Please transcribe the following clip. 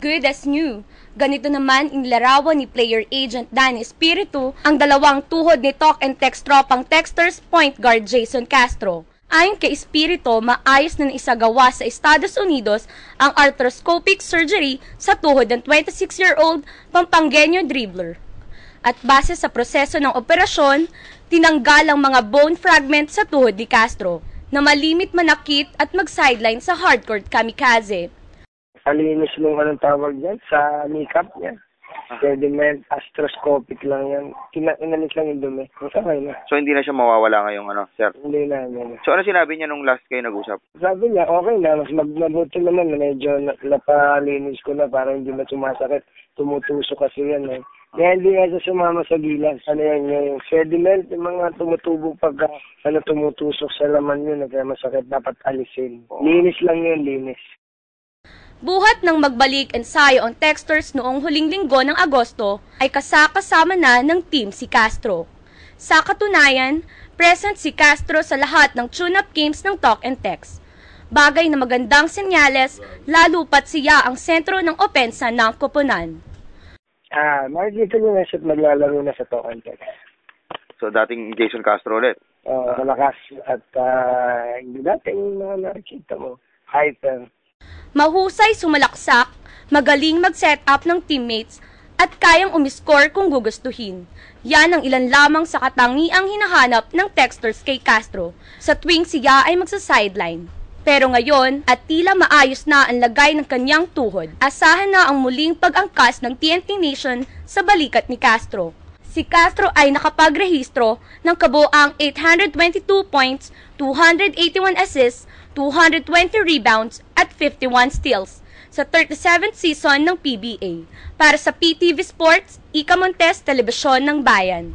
Good as new. Ganito naman inilarawan ni player agent Danny Espiritu ang dalawang tuhod ni talk and text tropang texters point guard Jason Castro. Ayon kay Espiritu, maayos na naisagawa sa Estados Unidos ang arthroscopic surgery sa tuhod ng 26-year-old Pampanggenyo dribbler. At base sa proseso ng operasyon, tinanggal ang mga bone fragment sa tuhod ni Castro na malimit manakit at mag-sideline sa hardcourt kamikaze. Alinis nung anong tawag yan sa kneecap niya. Sediment, astroscopic lang yan. Inalis lang yung dumi. Okay na. So hindi na siya mawawala ngayong sir? Hindi na. So ano sinabi niya nung last kayo nag-usap? Sabi niya, okay na. Mas mabuti naman. Medyo napalinis ko na para hindi na sumasakit. Tumutusok kasi yan eh. Kaya hindi nga siya sumama sa gilas. Ano yan yung sediment, yung mga tumutubo pagka tumutusok sa laman yun. Kaya masakit, dapat alisin. Linis lang yun, linis. Buhat ng magbalik ensayo ang texters noong huling linggo ng Agosto ay kasama na ng team si Castro. Sa katunayan, present si Castro sa lahat ng tune-up games ng talk and text. Bagay na magandang senyales, lalo pat siya ang sentro ng opensa ng koponan. Makikita nyo na siya maglalaro na sa talk and text. So dating Jason Castro ulit? Malakas at dating nakikita mo, hyper. Mahusay sumalaksak, magaling mag-set up ng teammates, at kayang umiscore kung gugustuhin. Yan ang ilan lamang sa katangiang hinahanap ng texters kay Castro sa tuwing siya ay magsa-sideline. Pero ngayon, at tila maayos na ang lagay ng kanyang tuhod, asahan na ang muling pag-angkas ng TNT Nation sa balikat ni Castro. Si Castro ay nakapagrehistro ng kabuoang 822 points, 281 assists, 220 rebounds at 51 steals sa 37th season ng PBA. Para sa PTV Sports, Ika Montes, Telebisyon ng Bayan.